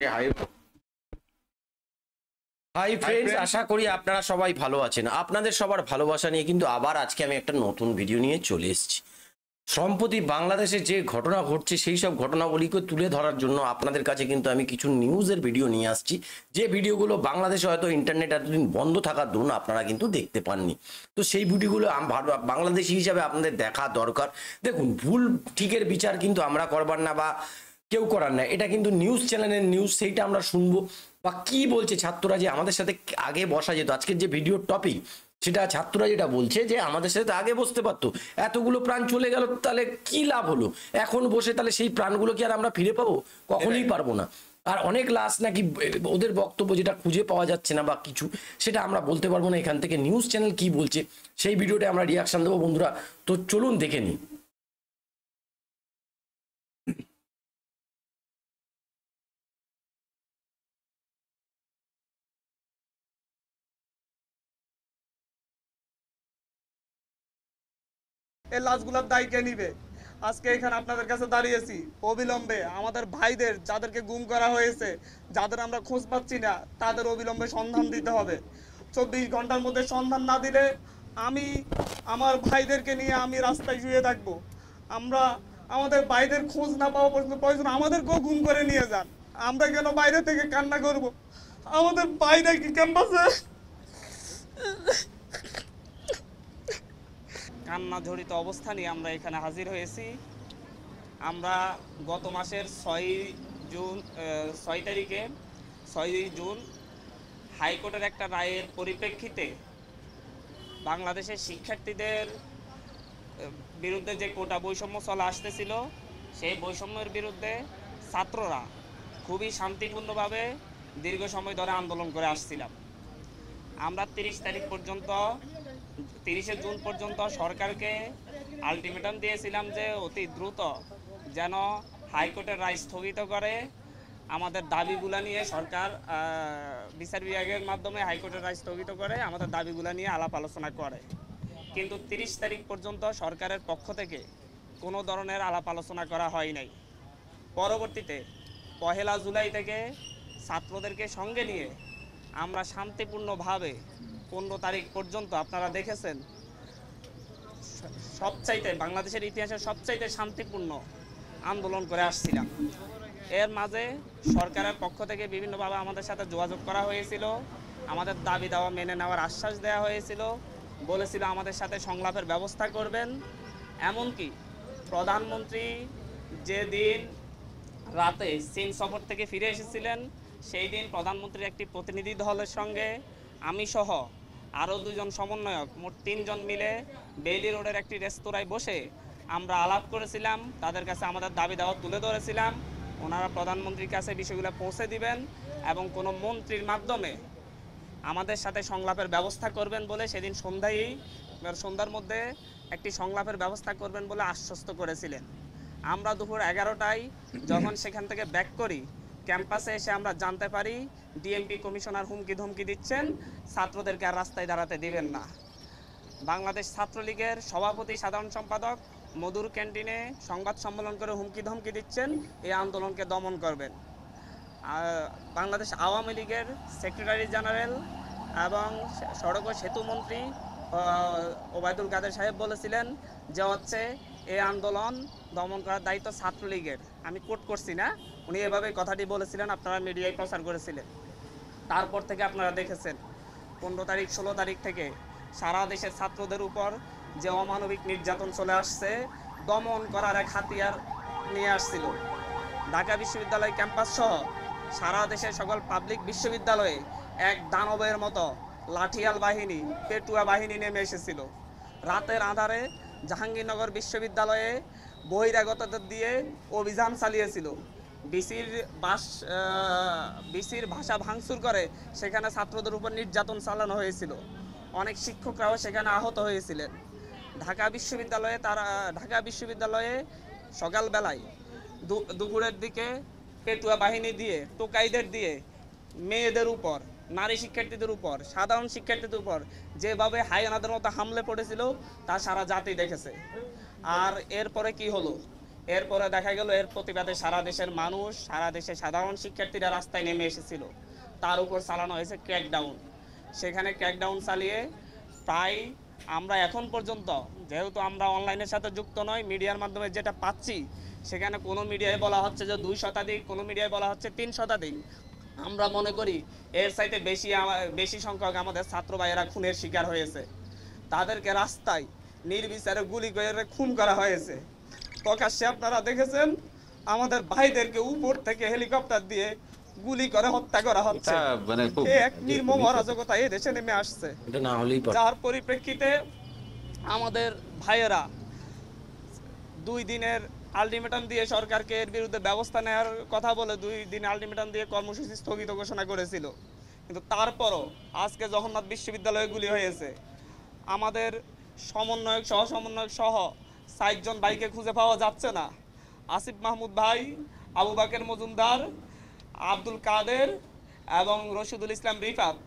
High hi hi friends, friends. আশা করি আপনারা সবাই ভালো আছেন। আপনাদের সবার ভালোবাসা নিয়ে কিন্তু আবার আজকে আমি একটা নতুন ভিডিও নিয়ে চলে এসেছি। সম্প্রতি বাংলাদেশে যে ঘটনা ঘটছে সেই সব ঘটনাগুলিকে তুলে ধরার জন্য আপনাদের কাছে কিন্তু আমি কিছু নিউজের ভিডিও নিয়ে আসছি, যে ভিডিওগুলো বাংলাদেশে হয়তো ইন্টারনেট এতদিন বন্ধ থাকার দরুন আপনারা কিন্তু দেখতে পাননি। তো সেই ভিডিওগুলো বাংলাদেশি হিসাবে আপনাদের দেখা দরকার। দেখুন, ভুল ঠিকের বিচার কিন্তু আমরা করবার না বা কেউ করার না, এটা কিন্তু নিউজ চ্যানেলের নিউজ, সেইটা আমরা শুনবো। বা কি বলছে ছাত্ররা, যে আমাদের সাথে আগে বসা যেত, আজকের যে ভিডিওর টপিক সেটা ছাত্ররা যেটা বলছে যে আমাদের সাথে তো আগে বসতে পারতো, এতগুলো প্রাণ চলে গেল, তাহলে কি লাভ হলো এখন বসে? তাহলে সেই প্রাণগুলো কি আর আমরা ফিরে পাবো? কখনোই পারবো না। আর অনেক লাশ নাকি, ওদের বক্তব্য যেটা খুঁজে পাওয়া যাচ্ছে না বা কিছু, সেটা আমরা বলতে পারবো না। এখান থেকে নিউজ চ্যানেল কি বলছে সেই ভিডিওটা আমরা রিয়াকশন দেবো বন্ধুরা। তো চলুন দেখে নিই। এই লাশগুলোর দায় কে নিবে? আজকে এখানে আপনাদের কাছে দাঁড়িয়েছি অবিলম্বে আমাদের ভাইদের যাদেরকে গুম করা হয়েছে, যাদের আমরা খোঁজ পাচ্ছি না, তাদের অবিলম্বে সন্ধান দিতে হবে। 24 ঘন্টার মধ্যে সন্ধান না দিলে আমি আমার ভাইদেরকে নিয়ে আমি রাস্তায় শুয়ে থাকবো। আমরা আমাদের ভাইদের খোঁজ না পাওয়া পর্যন্ত প্রয়োজন আমাদেরকেও গুম করে নিয়ে যান। আমরা কেন বাইরে থেকে কান্না করব? আমাদের ভাইরা কি ক্যাম্পাসে? কান্না জড়িত অবস্থা নিয়ে আমরা এখানে হাজির হয়েছি। আমরা গত মাসের 6 তারিখে 6 জুন হাইকোর্টের একটা রায়ের পরিপ্রেক্ষিতে বাংলাদেশের শিক্ষার্থীদের বিরুদ্ধে যে কোটা বৈষম্য চলে আসতেছিল, সেই বৈষম্যের বিরুদ্ধে ছাত্ররা খুবই শান্তিপূর্ণভাবে দীর্ঘ সময় ধরে আন্দোলন করে আসছিলাম। আমরা 30 জুন পর্যন্ত সরকারকে আলটিমেটাম দিয়েছিলাম যে অতি দ্রুত যেন হাইকোর্টের রায় স্থগিত করে আমাদের দাবিগুলো নিয়ে সরকার বিচার বিভাগের মাধ্যমে হাইকোর্টের রায় স্থগিত করে আমাদের দাবিগুলো নিয়ে আলাপ আলোচনা করে। কিন্তু 30 তারিখ পর্যন্ত সরকারের পক্ষ থেকে কোনো ধরনের আলাপ আলোচনা করা হয় নাই। পরবর্তীতে 1 জুলাই থেকে ছাত্রদেরকে সঙ্গে নিয়ে আমরা শান্তিপূর্ণভাবে 15 তারিখ পর্যন্ত, আপনারা দেখেছেন, সবচাইতে বাংলাদেশের ইতিহাসে সবচাইতে শান্তিপূর্ণ আন্দোলন করে আসছিলাম। এর মাঝে সরকারের পক্ষ থেকে বিভিন্নভাবে আমাদের সাথে যোগাযোগ করা হয়েছিল, আমাদের দাবি দাওয়া মেনে নেওয়ার আশ্বাস দেওয়া হয়েছিল, বলেছিল আমাদের সাথে সংলাপের ব্যবস্থা করবেন। এমনকি প্রধানমন্ত্রী যেদিন রাতে চীন সফর থেকে ফিরে এসেছিলেন, সেই দিন প্রধানমন্ত্রীর একটি প্রতিনিধি দলের সঙ্গে আমি সহ আরও 2জন সমন্বয়ক, মোট 3জন মিলে বেইলি রোডের একটি রেস্তোরাঁয় বসে আমরা আলাপ করেছিলাম, তাদের কাছে আমাদের দাবি দাওয়া তুলে ধরেছিলাম। ওনারা প্রধানমন্ত্রীর কাছে বিষয়গুলো পৌঁছে দিবেন এবং কোনো মন্ত্রীর মাধ্যমে আমাদের সাথে সংলাপের ব্যবস্থা করবেন বলে সেদিন সন্ধ্যার মধ্যে একটি সংলাপের ব্যবস্থা করবেন বলে আশ্বস্ত করেছিলেন। আমরা দুপুর 11টায় যখন সেখান থেকে ব্যাক করি, ক্যাম্পাসে এসে আমরা জানতে পারি ডিএমপি কমিশনার হুমকি ধমকি দিচ্ছেন, ছাত্রদেরকে আর রাস্তায় দাঁড়াতে দিবেন না। বাংলাদেশ ছাত্রলীগের সভাপতি সাধারণ সম্পাদক মধুর ক্যান্টিনে সংবাদ সম্মেলন করে হুমকি ধমকি দিচ্ছেন এই আন্দোলনকে দমন করবেন। বাংলাদেশ আওয়ামী লীগের সেক্রেটারি জেনারেল এবং সড়ক ও সেতু মন্ত্রী ওবায়দুল কাদের সাহেব বলেছিলেন যে হচ্ছে এই আন্দোলন দমন করার দায়িত্ব ছাত্রলীগের। আমি কোট করছি না, উনি এভাবে কথাটি বলেছিলেন, আপনারা মিডিয়ায় প্রচার করেছিলেন। তারপর থেকে আপনারা দেখেছেন 15 তারিখ 16 তারিখ থেকে সারা দেশের ছাত্রদের উপর যে অমানবিক নির্যাতন চলে আসছে, দমন করার এক হাতিয়ার নিয়ে আসছিল। ঢাকা বিশ্ববিদ্যালয় ক্যাম্পাস সহ সারা দেশের সকল পাবলিক বিশ্ববিদ্যালয়ে এক দানবের মতো লাঠিয়াল বাহিনী, পেটুয়া বাহিনী নেমে এসেছিল। রাতের আঁধারে জাহাঙ্গীরনগর বিশ্ববিদ্যালয়ে বহিরাগতদের দিয়ে অভিযান চালিয়েছিল। বিসির ভাষা ভাঙচুর করে সেখানে ছাত্রদের উপর নির্যাতন চালানো হয়েছিল। অনেক শিক্ষকরাও সেখানে আহত হয়েছিলেন। ঢাকা বিশ্ববিদ্যালয়ে সকালবেলায় দুপুরের দিকে পেটুয়া বাহিনী দিয়ে, টোকাইদের দিয়ে মেয়েদের উপর, নারী শিক্ষার্থীদের উপর, সাধারণ শিক্ষার্থীদের উপর যেভাবে হায়নাদের মতো হামলে পড়েছিল তা সারা জাতি দেখেছে। আর এরপরে কি হলো? এরপরে দেখা গেল এর প্রতিবাদে সারা দেশের মানুষ, সারা দেশের সাধারণ শিক্ষার্থীরা রাস্তায় নেমে এসেছিল। তার উপর চালানো হয়েছে ক্র্যাকডাউন। সেখানে ক্র্যাকডাউন চালিয়ে প্রায় আমরা এখন পর্যন্ত, যেহেতু আমরা অনলাইনের সাথে যুক্ত নয়, মিডিয়ার মাধ্যমে যেটা পাচ্ছি সেখানে কোনো মিডিয়ায় বলা হচ্ছে যে 2 শতাধিক, কোনো মিডিয়ায় বলা হচ্ছে 3 শতাধিক। আমরা মনে করি এর চাইতে বেশি সংখ্যক আমাদের ছাত্র ভাইয়েরা খুনের শিকার হয়েছে। তাদেরকে রাস্তায় নির্বিচারে গুলি করে খুন করা হয়েছে। প্রকাশ্যে আপনারা দেখেছেন আমাদের ভাইদেরকে উপর থেকে হেলিকপ্টার দিয়ে গুলি করে হত্যা করা হচ্ছে। মানে খুব এক নির্মম অরাজকতা এই দেশে নেমে আসছে, এটা না হলেই পারে। যার পরিপ্রেক্ষিতে আমাদের ভাইয়েরা 2 দিনের আলটিমেটাম দিয়ে সরকারকে এর বিরুদ্ধে ব্যবস্থা নেওয়ার কথা বলে 2 দিন আলটিমেটাম দিয়ে কর্মসূচি স্থগিত ঘোষণা করেছিল। কিন্তু তারপরও আজকে জগন্নাথ বিশ্ববিদ্যালয়ে গুলি হয়েছে। আমাদের সমন্বয়ক সহ 60 জন ভাইকে খুঁজে পাওয়া যাচ্ছে না। আসিফ মাহমুদ ভাই, আবু বাকের মজুমদার, আব্দুল কাদের এবং রশিদুল ইসলাম রিফাত,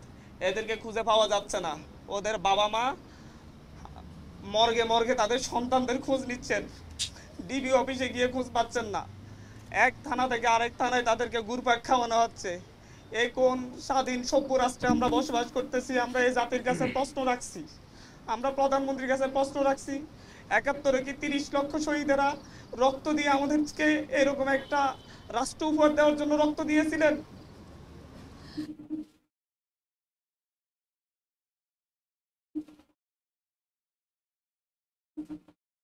এদেরকে খুঁজে পাওয়া যাচ্ছে না। ওদের বাবা মা মর্গে তাদের সন্তানদের খোঁজ নিচ্ছেন, ডিবি অফিসে গিয়ে খোঁজ পাচ্ছেন না। এক থানা থেকে আরেক থানায় তাদেরকে ঘুরপাক খাওয়ানো হচ্ছে। এই কোন স্বাধীন সভ্য রাষ্ট্রে আমরা বসবাস করতেছি? আমরা এই জাতির কাছে প্রশ্ন রাখছি, আমরা প্রধানমন্ত্রীর কাছে প্রশ্ন রাখছি। 71-এ কি 30 লক্ষ শহীদেরা রক্ত দিয়ে আমাদেরকে এরকম একটা রাষ্ট্র উপহার দেওয়ার জন্য রক্ত দিয়েছিলেন?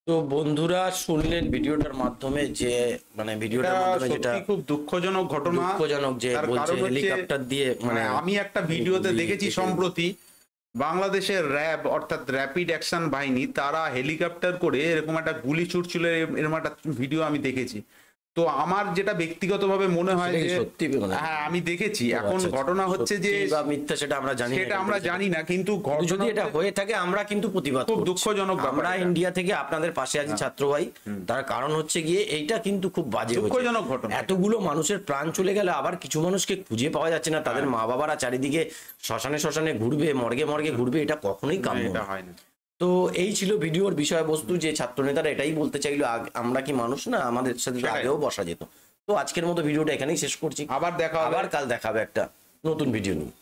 তো বন্ধুরা শুনলেন ভিডিওটার মাধ্যমে যে ভিডিওটার মাধ্যমে যেটা সত্যি খুব দুঃখজনক ঘটনা। দুঃখজনক যে তার বলছে কারণ হচ্ছে, হেলিকপ্টার দিয়ে আমি একটা ভিডিওতে গুলি দেখেছি কেটে- সম্প্রতি বাংলাদেশের র্যাব অর্থাৎ র্যাপিড অ্যাকশন বাহিনী তারা হেলিকপ্টার করে এরকম একটা গুলি ছুটছিল, এরকম একটা ভিডিও আমি দেখেছি। তো আমার যেটা ব্যক্তিগতভাবে মনে হয় সেটা কি যে সত্যি? হ্যাঁ আমি দেখেছি। এখন আচ্ছা, ঘটনা হচ্ছে যে সত্যি বা মিথ্যা সেটা আমরা জানি না, সেটা আমরা জানি না, কিন্তু কিন্তু যদি এটা হয়ে থাকে আমরা কিন্তু প্রতিবাদ খুব করছি। দুঃখজনক ব্যাপার আমরা এটা। ইন্ডিয়া থেকে আপনাদের পাশে আছি ছাত্র ভাই। তার কারণ হচ্ছে গিয়ে এইটা কিন্তু খুব বাজে হচ্ছে। দুঃখজনক ঘটনা। এতগুলো মানুষের প্রাণ চলে গেল, আবার কিছু মানুষকে খুঁজে পাওয়া যাচ্ছে না। তাদের মা বাবারা চারিদিকে শ্মশানে ঘুরবে, মর্গে ঘুরবে, এটা কখনোই কাম্য এটা না। হয় না। তো এই ছিল ভিডিওর বিষয়বস্তু, যে ছাত্র নেতারা এটাই বলতে চাইলো আমরা কি মানুষ না, আমাদের সাথে তো সেটাই। আগেও বসা যেত। তো আজকের মতো ভিডিওটা এখানেই শেষ করছি। আবার দেখা হবে। আবার কাল দেখাবে একটা নতুন ভিডিও নিয়ে।